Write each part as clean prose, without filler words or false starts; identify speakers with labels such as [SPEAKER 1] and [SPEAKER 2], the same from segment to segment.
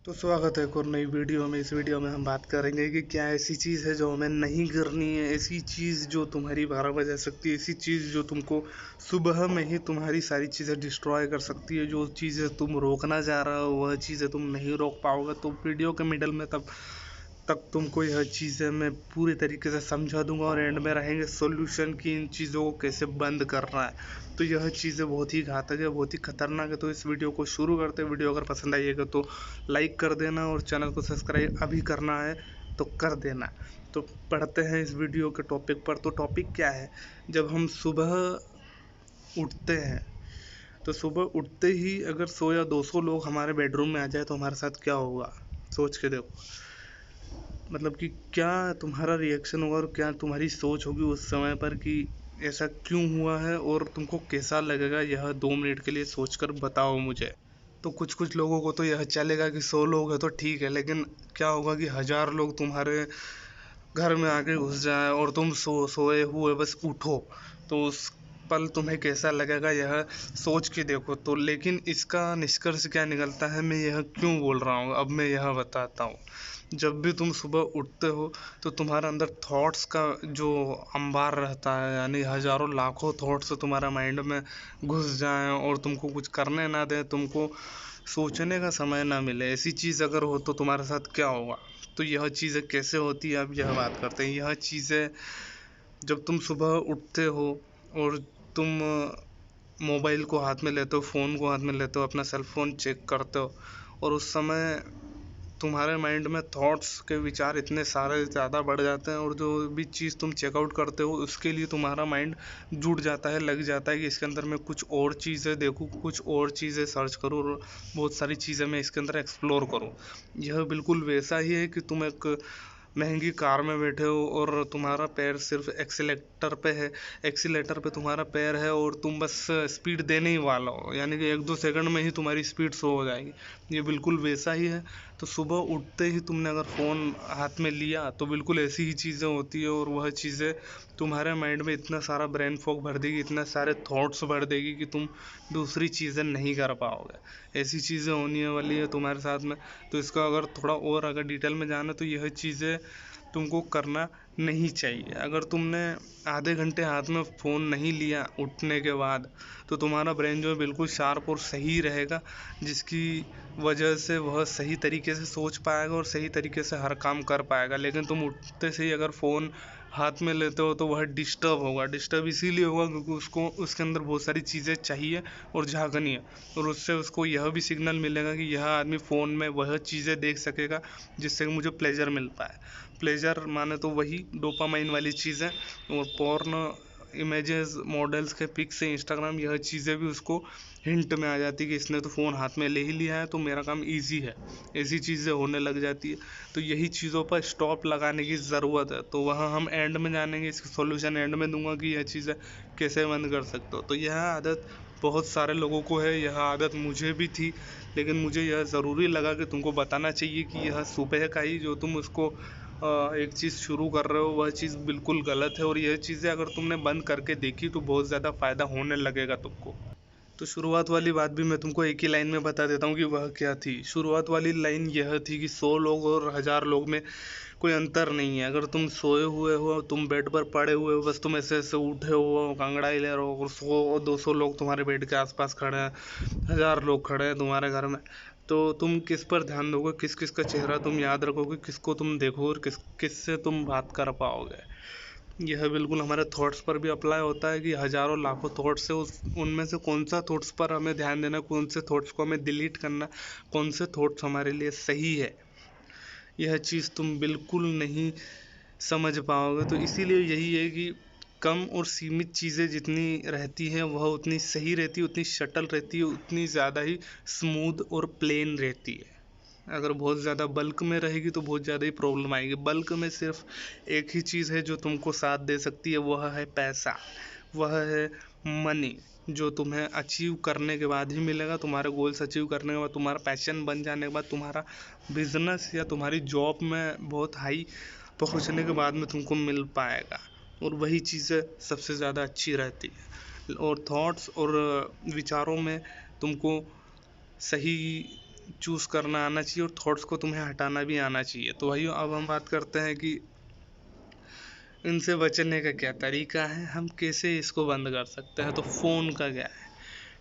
[SPEAKER 1] तो स्वागत है एक और नई वीडियो में। इस वीडियो में हम बात करेंगे कि क्या ऐसी चीज़ है जो हमें नहीं करनी है, ऐसी चीज़ जो तुम्हारी 12 बजा सकती है, ऐसी चीज़ जो तुमको सुबह में ही तुम्हारी सारी चीज़ें डिस्ट्रॉय कर सकती है, जो चीज़ें तुम रोकना चाह रहे हो वह चीज़ें तुम नहीं रोक पाओगे। तो वीडियो के मिडल में तब तक तुमको यह चीज़ें मैं पूरी तरीके से समझा दूंगा और एंड में रहेंगे सॉल्यूशन कि इन चीज़ों को कैसे बंद करना है। तो यह चीज़ें बहुत ही घातक है, बहुत ही खतरनाक है। तो इस वीडियो को शुरू करते हैं। वीडियो अगर पसंद आइएगा तो लाइक कर देना और चैनल को सब्सक्राइब अभी करना है तो कर देना। तो पढ़ते हैं इस वीडियो के टॉपिक पर। तो टॉपिक क्या है, जब हम सुबह उठते हैं तो सुबह उठते ही अगर 100 या 200 लोग हमारे बेडरूम में आ जाए तो हमारे साथ क्या होगा, सोच के देखो। मतलब कि क्या तुम्हारा रिएक्शन होगा और क्या तुम्हारी सोच होगी उस समय पर कि ऐसा क्यों हुआ है, और तुमको कैसा लगेगा, यह 2 मिनट के लिए सोचकर बताओ मुझे। तो कुछ कुछ लोगों को तो यह चलेगा कि 100 लोग हैं तो ठीक है, लेकिन क्या होगा कि 1000 लोग तुम्हारे घर में आके घुस जाए और तुम सोए हुए बस उठो, तो उस पल तुम्हें कैसा लगेगा, यह सोच के देखो। तो लेकिन इसका निष्कर्ष क्या निकलता है, मैं यह क्यों बोल रहा हूँ अब मैं यह बताता हूँ। जब भी तुम सुबह उठते हो तो तुम्हारे अंदर थॉट्स का जो अंबार रहता है, यानी हजारों लाखों थॉट्स तुम्हारा माइंड में घुस जाएं और तुमको कुछ करने ना दें, तुमको सोचने का समय ना मिले, ऐसी चीज़ अगर हो तो तुम्हारे साथ क्या होगा। तो यह चीज़ें कैसे होती है अब यह बात करते हैं। यह चीज़ें जब तुम सुबह उठते हो और तुम मोबाइल को हाथ में लेते हो, फ़ोन को हाथ में लेते हो, अपना सेल फ़ोन चेक करते हो, और उस समय तुम्हारे माइंड में थॉट्स के विचार इतने सारे ज़्यादा बढ़ जाते हैं, और जो भी चीज़ तुम चेकआउट करते हो उसके लिए तुम्हारा माइंड जुड़ जाता है, लग जाता है कि इसके अंदर मैं कुछ और चीज़ें देखूँ, कुछ और चीज़ें सर्च करूँ और बहुत सारी चीज़ें मैं इसके अंदर एक्सप्लोर करूँ। यह बिल्कुल वैसा ही है कि तुम एक महंगी कार में बैठे हो और तुम्हारा पैर सिर्फ एक्सीलेटर पे है, एक्सीलेटर पे तुम्हारा पैर है और तुम बस स्पीड देने ही वाला हो, यानी कि 1-2 सेकंड में ही तुम्हारी स्पीड स्लो हो जाएगी। ये बिल्कुल वैसा ही है। तो सुबह उठते ही तुमने अगर फ़ोन हाथ में लिया तो बिल्कुल ऐसी ही चीज़ें होती है, और वह चीज़ें तुम्हारे माइंड में इतना सारा ब्रेन फॉग भर देगी, इतना सारे थॉट्स भर देगी कि तुम दूसरी चीज़ें नहीं कर पाओगे। ऐसी चीज़ें होने वाली है तुम्हारे साथ में। तो इसका अगर थोड़ा और अगर डिटेल में जाना तो यह चीज़ें तुमको करना नहीं चाहिए। अगर तुमने आधे घंटे हाथ में फ़ोन नहीं लिया उठने के बाद तो तुम्हारा ब्रेन जो है बिल्कुल शार्प और सही रहेगा, जिसकी वजह से वह सही तरीके से सोच पाएगा और सही तरीके से हर काम कर पाएगा। लेकिन तुम उठते से ही अगर फ़ोन हाथ में लेते हो तो वह डिस्टर्ब होगा। डिस्टर्ब इसीलिए होगा क्योंकि उसको उसके अंदर बहुत सारी चीज़ें चाहिए और झांकनी है, और उससे उसको यह भी सिग्नल मिलेगा कि यह आदमी फ़ोन में वह चीज़ें देख सकेगा जिससे मुझे प्लेजर मिल पाए। प्लेजर माने तो वही डोपामाइन वाली चीज़ें, और पॉर्न इमेजेस, मॉडल्स के पिक्स से इंस्टाग्राम, यह चीज़ें भी उसको हिंट में आ जाती है कि इसने तो फ़ोन हाथ में ले ही लिया है तो मेरा काम इजी है। ऐसी चीज़ें होने लग जाती है। तो यही चीज़ों पर स्टॉप लगाने की ज़रूरत है। तो वहाँ हम एंड में जानेंगे, इसकी सॉल्यूशन एंड में दूंगा कि यह चीज़ें कैसे बंद कर सकते हो। तो यह आदत बहुत सारे लोगों को है, यह आदत मुझे भी थी, लेकिन मुझे यह ज़रूरी लगा कि तुमको बताना चाहिए कि यह सुबह का ही जो तुम उसको एक चीज़ शुरू कर रहे हो वह चीज़ बिल्कुल गलत है, और यह चीज़ें अगर तुमने बंद करके देखी तो बहुत ज़्यादा फ़ायदा होने लगेगा तुमको। तो शुरुआत वाली बात भी मैं तुमको एक ही लाइन में बता देता हूँ कि वह क्या थी। शुरुआत वाली लाइन यह थी कि 100 लोग और 1000 लोग में कोई अंतर नहीं है। अगर तुम सोए हुए हो, तुम बेड पर पड़े हुए हो, बस तुम ऐसे ऐसे उठे हो, अंगड़ाई ले रहे हो, और 100-200 लोग तुम्हारे बेड के आसपास खड़े हैं, 1000 लोग खड़े हैं तुम्हारे घर में, तो तुम किस पर ध्यान दोगे, किस किस का चेहरा तुम याद रखोगे, किसको तुम देखोगे और किस किससे तुम बात कर पाओगे। यह बिल्कुल हमारे थॉट्स पर भी अप्लाई होता है कि हजारों लाखों थॉट्स है, उस उनमें से कौन सा थॉट्स पर हमें ध्यान देना, कौन से थॉट्स को हमें डिलीट करना, कौन से थॉट्स हमारे लिए सही है, यह चीज़ तुम बिल्कुल नहीं समझ पाओगे। तो इसीलिए यही है कि कम और सीमित चीज़ें जितनी रहती हैं वह उतनी सही रहती है, उतनी शटल रहती है, उतनी ज़्यादा ही स्मूथ और प्लेन रहती है। अगर बहुत ज़्यादा बल्क में रहेगी तो बहुत ज़्यादा ही प्रॉब्लम आएगी। बल्क में सिर्फ एक ही चीज़ है जो तुमको साथ दे सकती है, वह है पैसा, वह है मनी, जो तुम्हें अचीव करने के बाद ही मिलेगा। तुम्हारे गोल्स अचीव करने के बाद, तुम्हारा पैशन बन जाने के बाद, तुम्हारा बिजनेस या तुम्हारी जॉब में बहुत हाई पहुंचने के बाद में तुमको मिल पाएगा, और वही चीज़ें सबसे ज़्यादा अच्छी रहती है। और थॉट्स और विचारों में तुमको सही चूज़ करना आना चाहिए और थॉट्स को तुम्हें हटाना भी आना चाहिए। तो भाइयों अब हम बात करते हैं कि इनसे बचने का क्या तरीका है, हम कैसे इसको बंद कर सकते हैं। तो फ़ोन का क्या है,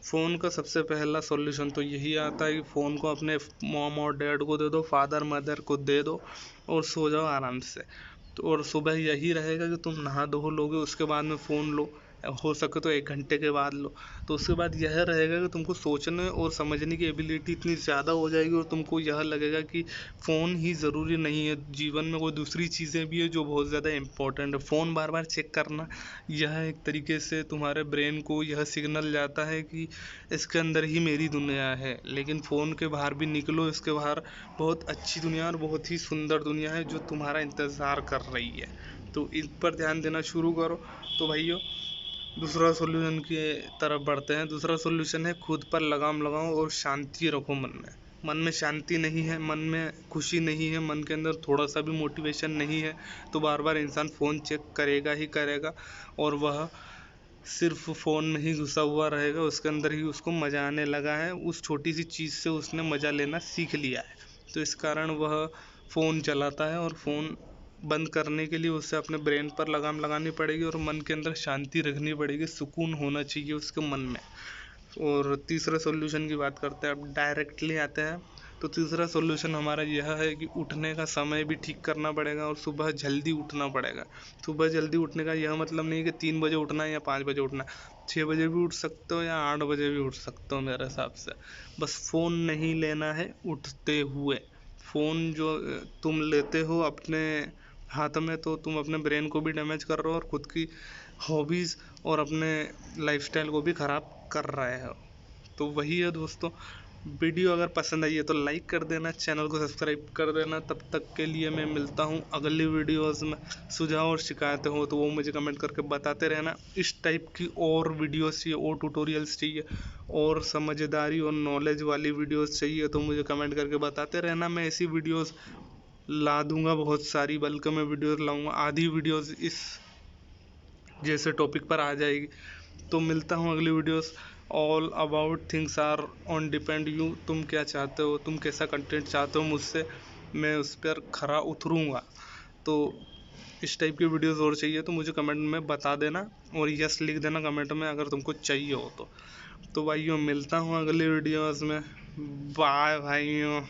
[SPEAKER 1] फ़ोन का सबसे पहला सॉल्यूशन तो यही आता है कि फ़ोन को अपने मॉम और डैड को दे दो, फादर मदर को दे दो और सो जाओ आराम से। तो और सुबह यही रहेगा कि तुम नहा धो लोगे, उसके बाद में फ़ोन लो, हो सके तो 1 घंटे के बाद लो। तो उसके बाद यह रहेगा कि तुमको सोचने और समझने की एबिलिटी इतनी ज़्यादा हो जाएगी और तुमको यह लगेगा कि फ़ोन ही ज़रूरी नहीं है, जीवन में कोई दूसरी चीज़ें भी है जो बहुत ज़्यादा इम्पोर्टेंट है। फ़ोन बार बार चेक करना, यह एक तरीके से तुम्हारे ब्रेन को यह सिग्नल जाता है कि इसके अंदर ही मेरी दुनिया है। लेकिन फ़ोन के बाहर भी निकलो, इसके बाहर बहुत अच्छी दुनिया और बहुत ही सुंदर दुनिया है जो तुम्हारा इंतज़ार कर रही है। तो इन पर ध्यान देना शुरू करो। तो भाइयों दूसरा सॉल्यूशन की तरफ बढ़ते हैं। दूसरा सॉल्यूशन है खुद पर लगाम लगाओ और शांति रखो मन में। मन में शांति नहीं है, मन में खुशी नहीं है, मन के अंदर थोड़ा सा भी मोटिवेशन नहीं है, तो बार बार इंसान फ़ोन चेक करेगा ही करेगा और वह सिर्फ फ़ोन में ही घुसा हुआ रहेगा, उसके अंदर ही उसको मज़ा आने लगा है, उस छोटी सी चीज़ से उसने मज़ा लेना सीख लिया है। तो इस कारण वह फ़ोन चलाता है और फ़ोन बंद करने के लिए उसे अपने ब्रेन पर लगाम लगानी पड़ेगी और मन के अंदर शांति रखनी पड़ेगी, सुकून होना चाहिए उसके मन में। और तीसरा सॉल्यूशन की बात करते हैं, अब डायरेक्टली आते हैं। तो तीसरा सॉल्यूशन हमारा यह है कि उठने का समय भी ठीक करना पड़ेगा और सुबह जल्दी उठना पड़ेगा। सुबह जल्दी उठने का यह मतलब नहीं है कि 3 बजे उठना है या 5 बजे उठना है, 6 बजे भी उठ सकते हो या 8 बजे भी उठ सकते हो मेरे हिसाब से। बस फ़ोन नहीं लेना है उठते हुए। फ़ोन जो तुम लेते हो अपने हाथ में, तो तुम अपने ब्रेन को भी डैमेज कर रहे हो और खुद की हॉबीज़ और अपने लाइफस्टाइल को भी ख़राब कर रहे हो। तो वही है दोस्तों, वीडियो अगर पसंद आई है तो लाइक कर देना, चैनल को सब्सक्राइब कर देना। तब तक के लिए मैं मिलता हूँ अगली वीडियोस में। सुझाव और शिकायतें हो तो वो मुझे कमेंट करके बताते रहना। इस टाइप की और वीडियोस चाहिए और ट्यूटोरियल्स चाहिए और समझदारी और नॉलेज वाली वीडियोस चाहिए तो मुझे कमेंट करके बताते रहना। मैं ऐसी वीडियोस ला दूंगा बहुत सारी, बल्कि मैं वीडियोस लाऊंगा, आधी वीडियोस इस जैसे टॉपिक पर आ जाएगी। तो मिलता हूँ अगली videos. All about things are on depend you, तुम क्या चाहते हो, तुम कैसा कंटेंट चाहते हो मुझसे, मैं उस पर खरा उतरूँगा। तो इस टाइप की वीडियोस और चाहिए तो मुझे कमेंट में बता देना और यस लिख देना कमेंट में अगर तुमको चाहिए हो तो भाइयों मिलता हूँ अगली वीडियोस में। बाय भाइयों।